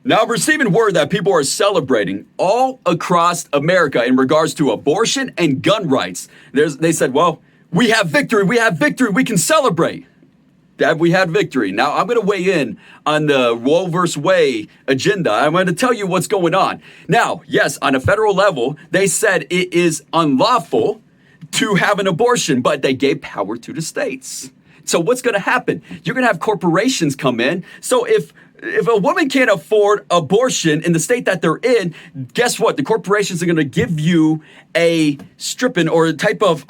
Now, I'm receiving word that people are celebrating all across America in regards to abortion and gun rights. They said, well, we have victory, we can celebrate that we had victory. Now, I'm going to weigh in on the Roe versus Wade agenda. I'm going to tell you what's going on. Now, yes, on a federal level, they said it is unlawful to have an abortion, but they gave power to the states. So what's going to happen? You're going to have corporations come in. So if a woman can't afford abortion in the state that they're in, guess what? The corporations are going to give you a stripping or a type of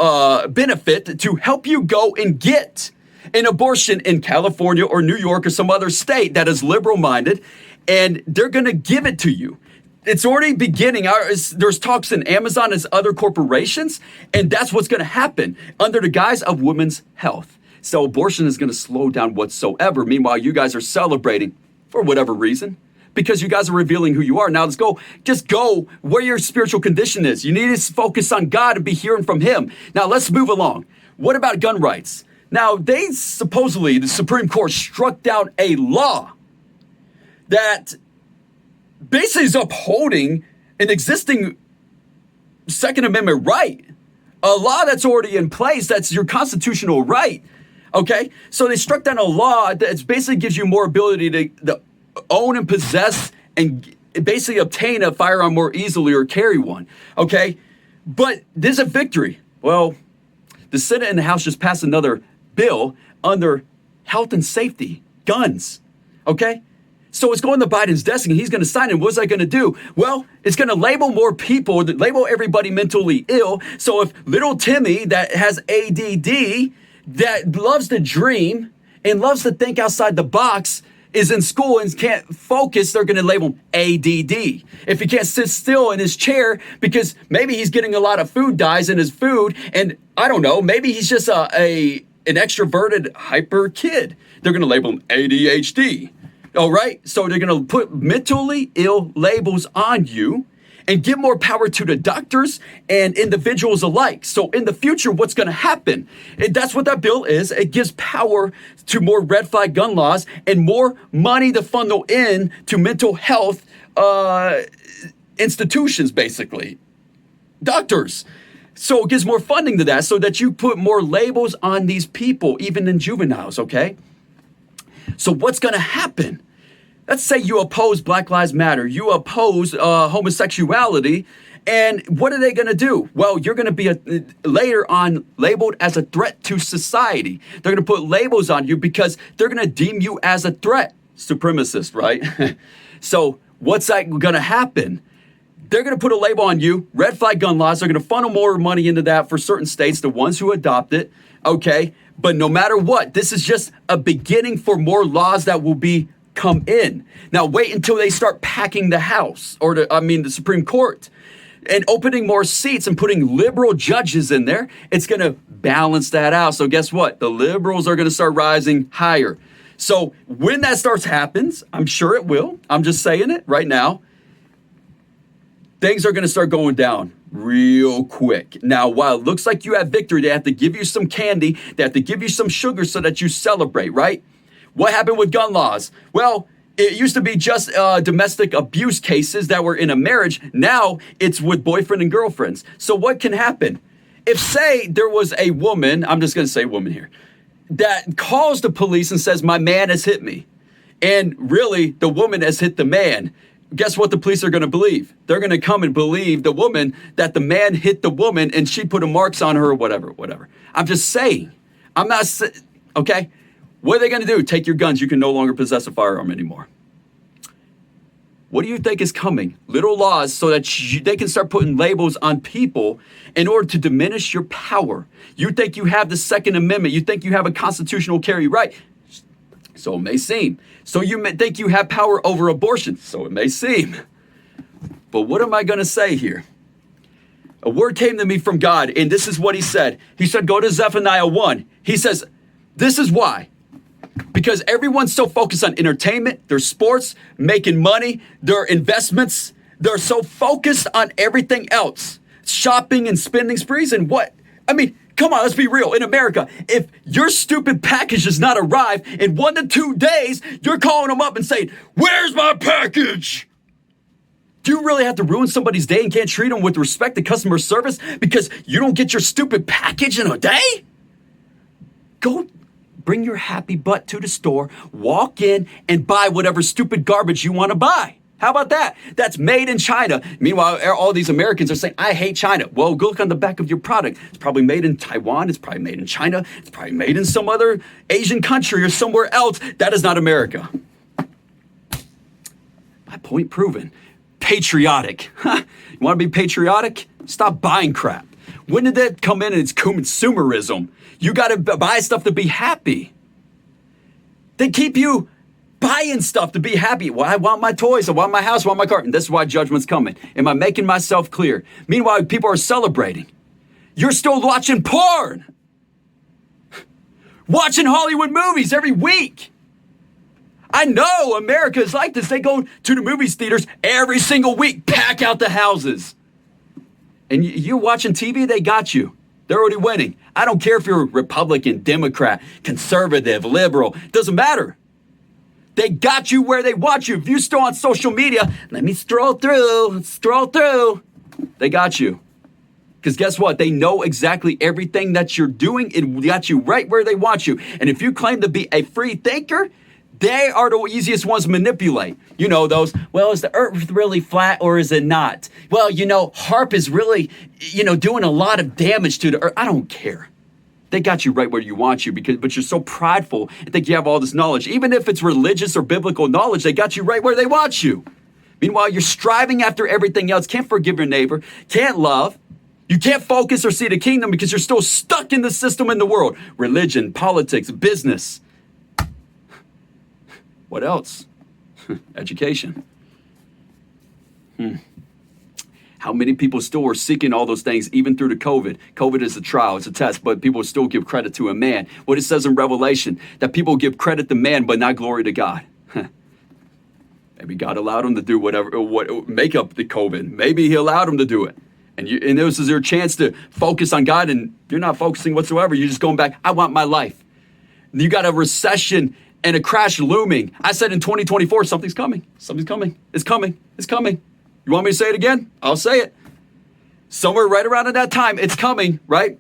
benefit to help you go and get an abortion in California or New York or some other state that is liberal-minded, and they're going to give it to you. It's already beginning. There's talks in Amazon and other corporations, and that's what's going to happen under the guise of women's health. So abortion is going to slow down whatsoever. Meanwhile, you guys are celebrating for whatever reason because you guys are revealing who you are. Now just go where your spiritual condition is. You need to focus on God and be hearing from him. Now let's move along. What about gun rights? Now, the Supreme Court struck down a law that basically is upholding an existing Second Amendment right, a law that's already in place, that's your constitutional right, okay? So they struck down a law that basically gives you more ability to own and possess and basically obtain a firearm more easily or carry one, okay? But there's a victory. Well, the Senate and the House just passed another bill under health and safety, guns, okay? So it's going to Biden's desk and he's going to sign it. What's that going to do? Well, it's going to label more people, label everybody mentally ill. So if little Timmy that has ADD, that loves to dream and loves to think outside the box, is in school and can't focus, they're going to label him ADD. If he can't sit still in his chair because maybe he's getting a lot of food dyes in his food, and I don't know, maybe he's just an extroverted hyper kid, they're going to label him ADHD. All right? So they're going to put mentally ill labels on you and give more power to the doctors and individuals alike. So in the future, what's going to happen? That's what that bill is. It gives power to more red flag gun laws and more money to funnel in to mental health institutions, basically. Doctors. So it gives more funding to that so that you put more labels on these people, even in juveniles, okay? So what's going to happen? Let's say you oppose Black Lives Matter, you oppose homosexuality, and what are they going to do? Well, you're going to be later on labeled as a threat to society. They're going to put labels on you because they're going to deem you as a threat. Supremacist, right? So what's that going to happen? They're going to put a label on you, red flag gun laws. They're going to funnel more money into that for certain states, the ones who adopt it, okay? But no matter what, this is just a beginning for more laws that will come in. Now wait until they start packing the House or the Supreme Court and opening more seats and putting liberal judges in there. It's going to balance that out. So guess what? The liberals are going to start rising higher. So when that happens, I'm sure it will. I'm just saying it right now. Things are going to start going down real quick. Now, while it looks like you have victory, they have to give you some candy. They have to give you some sugar so that you celebrate, right? What happened with gun laws? Well, it used to be just domestic abuse cases that were in a marriage. Now it's with boyfriend and girlfriends. So what can happen? If, say, there was a woman, I'm just going to say woman here, that calls the police and says, my man has hit me, and really the woman has hit the man, guess what the police are going to believe? They're going to come and believe the woman that the man hit the woman and she put marks on her or whatever. I'm just saying. I'm not, okay? What are they going to do? Take your guns. You can no longer possess a firearm anymore. What do you think is coming? Little laws so that they can start putting labels on people in order to diminish your power. You think you have the Second Amendment. You think you have a constitutional carry right. So it may seem. So you may think you have power over abortion. So it may seem. But what am I going to say here? A word came to me from God, and this is what he said. He said, go to Zephaniah 1. He says, this is why. Because everyone's so focused on entertainment, their sports, making money, their investments. They're so focused on everything else. Shopping and spending sprees and what? I mean, Come on, let's be real. In America, if your stupid package does not arrive in 1 to 2 days, you're calling them up and saying, "Where's my package?" Do you really have to ruin somebody's day and can't treat them with respect to customer service because you don't get your stupid package in a day? Go bring your happy butt to the store, walk in, and buy whatever stupid garbage you want to buy. How about that? That's made in China. Meanwhile, all these Americans are saying, "I hate China." Well, go look on the back of your product. It's probably made in Taiwan. It's probably made in China. It's probably made in some other Asian country or somewhere else. That is not America. My point proven. Patriotic. You want to be patriotic? Stop buying crap. When did that come in? It's consumerism. You got to buy stuff to be happy. They keep you buying stuff to be happy. Well, I want my toys. I want my house. I want my car. And this is why judgment's coming. Am I making myself clear? Meanwhile, people are celebrating. You're still watching porn. Watching Hollywood movies every week. I know America is like this. They go to the movie theaters every single week, pack out the houses. And you're watching TV, they got you. They're already winning. I don't care if you're a Republican, Democrat, conservative, liberal. Doesn't matter. They got you where they want you. If you're still on social media, let me scroll through. They got you. Because guess what? They know exactly everything that you're doing. It got you right where they want you. And if you claim to be a free thinker, they are the easiest ones to manipulate. You know those, well, is the earth really flat or is it not? Well, HARP is really, doing a lot of damage to the earth. I don't care. They got you right where you want you but you're so prideful and think you have all this knowledge. Even if it's religious or biblical knowledge, they got you right where they want you. Meanwhile, you're striving after everything else, can't forgive your neighbor, can't love. You can't focus or see the kingdom because you're still stuck in the system in the world. Religion, politics, business. What else? Education. How many people still are seeking all those things even through the COVID? COVID is a trial, it's a test, but people still give credit to a man. What it says in Revelation, that people give credit to man, but not glory to God. Maybe God allowed them to do make up the COVID. Maybe he allowed them to do it. And this is your chance to focus on God, and you're not focusing whatsoever. You're just going back, I want my life. You got a recession and a crash looming. I said in 2024, something's coming. Something's coming. It's coming. It's coming. You want me to say it again? I'll say it. Somewhere right around at that time, it's coming, right?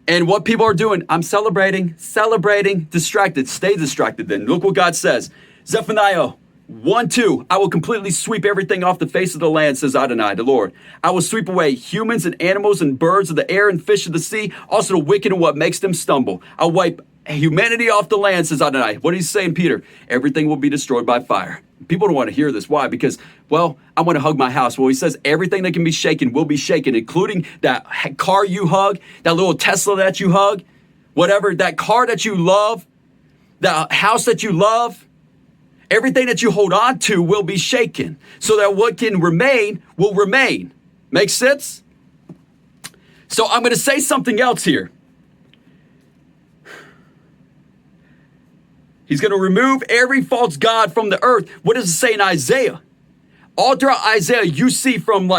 And what people are doing, I'm celebrating, distracted. Stay distracted then. Look what God says. Zephaniah 1:2, I will completely sweep everything off the face of the land, says Adonai, the Lord. I will sweep away humans and animals and birds of the air and fish of the sea, also the wicked and what makes them stumble. I'll wipe humanity off the land, says Adonai. What are you saying, Peter? Everything will be destroyed by fire. People don't want to hear this. Why? Because, I want to hug my house. Well, he says everything that can be shaken will be shaken, including that car you hug, that little Tesla that you hug, whatever, that car that you love, that house that you love. Everything that you hold on to will be shaken so that what can remain will remain. Make sense? So I'm going to say something else here. He's going to remove every false god from the earth. What does it say in Isaiah? All throughout Isaiah, you see from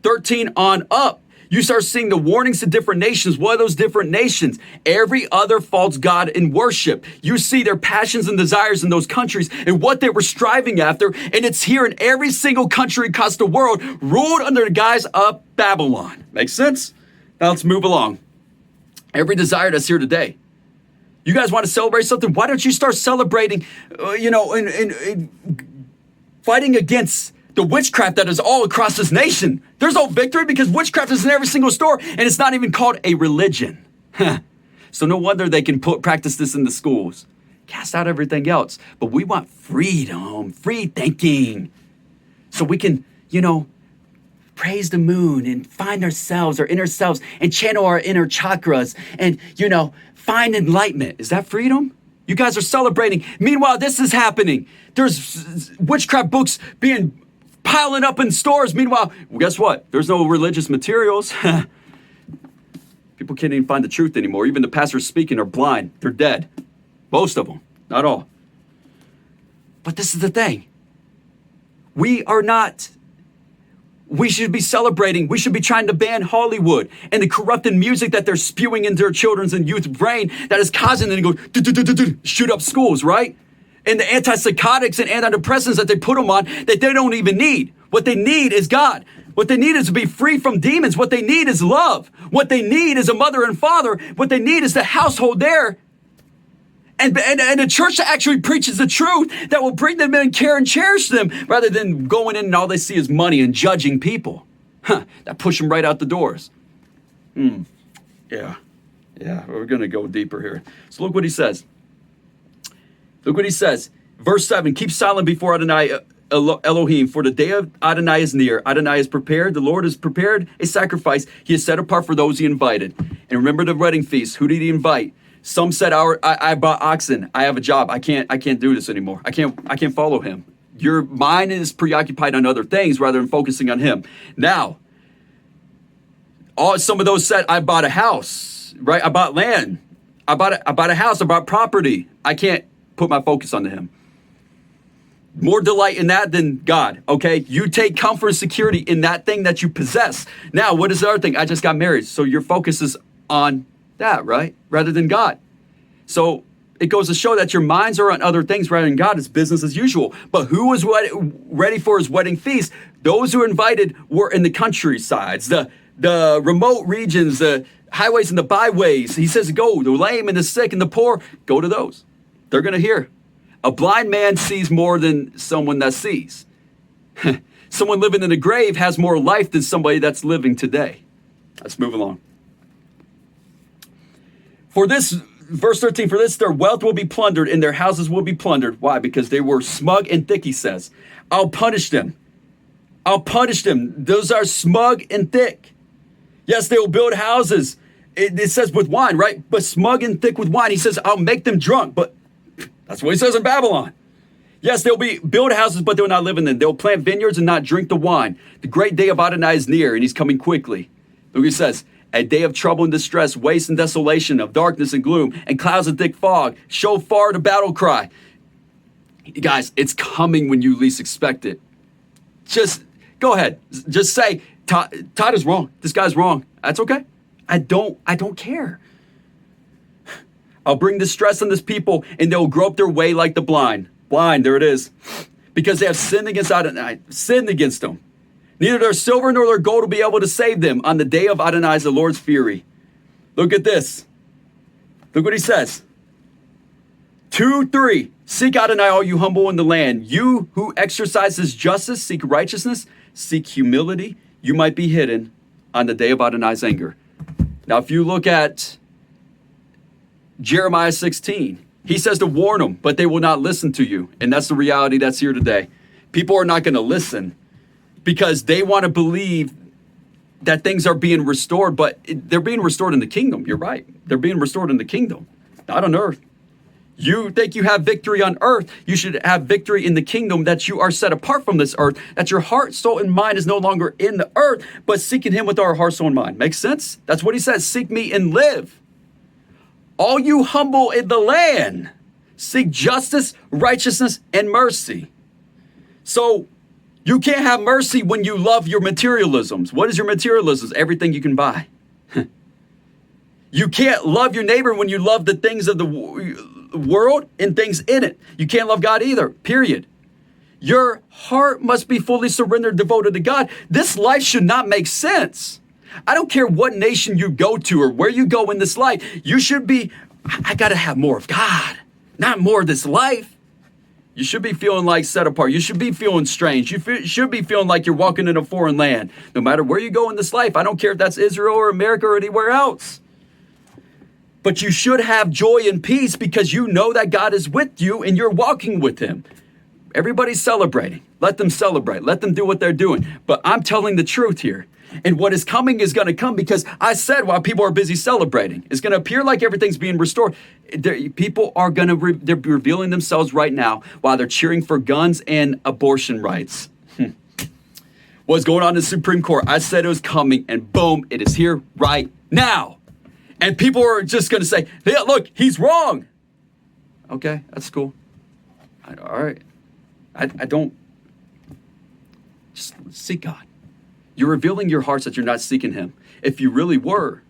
13 on up, you start seeing the warnings to different nations. What are those different nations? Every other false god in worship. You see their passions and desires in those countries and what they were striving after. And it's here in every single country across the world, ruled under the guise of Babylon. Make sense? Now let's move along. Every desire that's here today. You guys want to celebrate something? Why don't you start celebrating, fighting against the witchcraft that is all across this nation? There's no victory because witchcraft is in every single store, and it's not even called a religion. So no wonder they can practice this in the schools. Cast out everything else. But we want freedom, free thinking. So we can, praise the moon and find ourselves, our inner selves, and channel our inner chakras and, find enlightenment. Is that freedom? You guys are celebrating. Meanwhile, this is happening. There's witchcraft books piling up in stores. Meanwhile, guess what? There's no religious materials. People can't even find the truth anymore. Even the pastors speaking are blind. They're dead. Most of them. Not all. But this is the thing. We are not We should be celebrating. We should be trying to ban Hollywood and the corrupted music that they're spewing into their children's and youth brain that is causing them to go shoot up schools, right? And the antipsychotics and antidepressants that they put them on that they don't even need. What they need is God. What they need is to be free from demons. What they need is love. What they need is a mother and father. What they need is the household there. And a church that actually preaches the truth that will bring them in and care and cherish them rather than going in and all they see is money and judging people. That push them right out the doors. Yeah, we're going to go deeper here. So look what he says. Look what he says. Verse 7, keep silent before Adonai Elohim, for the day of Adonai is near. Adonai is prepared. The Lord has prepared a sacrifice. He is set apart for those he invited. And remember the wedding feast. Who did he invite? Some said, I bought oxen. I have a job. I can't do this anymore. I can't follow him. Your mind is preoccupied on other things rather than focusing on him. Now, some of those said, I bought a house, right? I bought land. I bought a house. I bought property. I can't put my focus on him. More delight in that than God, okay? You take comfort and security in that thing that you possess. Now, what is the other thing? I just got married. So your focus is on that, right? Rather than God. So it goes to show that your minds are on other things rather than God. It's business as usual. But who was ready for his wedding feast? Those who were invited were in the countrysides, the remote regions, the highways and the byways. He says, go, the lame and the sick and the poor, go to those. They're going to hear. A blind man sees more than someone that sees. Someone living in the grave has more life than somebody that's living today. Let's move along. For this, verse 13, for this, their wealth will be plundered and their houses will be plundered. Why? Because they were smug and thick, he says. I'll punish them. I'll punish them. Those are smug and thick. Yes, they will build houses. It says with wine, right? But smug and thick with wine. He says, I'll make them drunk. But that's what he says in Babylon. Yes, they'll build houses, but they'll not live in them. They'll plant vineyards and not drink the wine. The great day of Adonai is near, and he's coming quickly. Look what he says. A day of trouble and distress, waste and desolation, of darkness and gloom, and clouds of thick fog. Shofar the battle cry. Guys, it's coming when you least expect it. Just go ahead. Just say, Todd is wrong. This guy's wrong. That's okay. I don't care. I'll bring distress on this people, and they'll grope their way like the blind. Blind, there it is. Because they have sinned against Adonai, sinned against them. Neither their silver nor their gold will be able to save them on the day of Adonai, the Lord's fury. Look at this. Look what he says. 2:3. Seek Adonai, all you humble in the land. You who exercises justice, seek righteousness, seek humility. You might be hidden on the day of Adonai's anger. Now, if you look at Jeremiah 16, he says to warn them, but they will not listen to you. And that's the reality that's here today. People are not going to listen because they want to believe that things are being restored, but they're being restored in the kingdom. You're right. They're being restored in the kingdom, not on earth. You think you have victory on earth. You should have victory in the kingdom, that you are set apart from this earth, that your heart, soul, and mind is no longer in the earth, but seeking him with our heart, soul, and mind. Makes sense? That's what he says. Seek me and live. All you humble in the land, seek justice, righteousness, and mercy. So you can't have mercy when you love your materialisms. What is your materialism? Everything you can buy. You can't love your neighbor when you love the things of the world and things in it. You can't love God either, period. Your heart must be fully surrendered, devoted to God. This life should not make sense. I don't care what nation you go to or where you go in this life. You should be, I got to have more of God, not more of this life. You should be feeling like set apart. You should be feeling strange. You should be feeling like you're walking in a foreign land. No matter where you go in this life, I don't care if that's Israel or America or anywhere else. But you should have joy and peace because you know that God is with you and you're walking with him. Everybody's celebrating. Let them celebrate. Let them do what they're doing. But I'm telling the truth here. And what is coming is going to come because I said while people are busy celebrating, it's going to appear like everything's being restored. People are going to, they're revealing themselves right now while they're cheering for guns and abortion rights. What's going on in the Supreme Court? I said it was coming and boom, it is here right now. And people are just going to say, hey, look, he's wrong. Okay, that's cool. All right. I don't, just seek God. You're revealing your hearts that you're not seeking him. If you really were,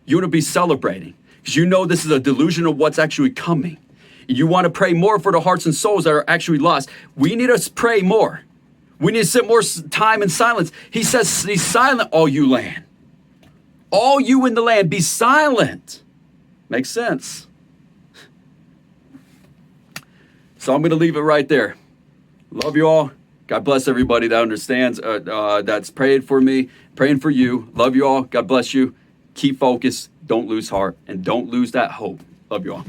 you wouldn't be celebrating, because you know this is a delusion of what's actually coming. You want to pray more for the hearts and souls that are actually lost. We need to pray more. We need to sit more time in silence. He says, be silent, all you land. All you in the land, be silent. Makes sense. So I'm going to leave it right there. Love you all. God bless everybody that understands, that's praying for me, praying for you. Love you all. God bless you. Keep focused. Don't lose heart. And don't lose that hope. Love you all.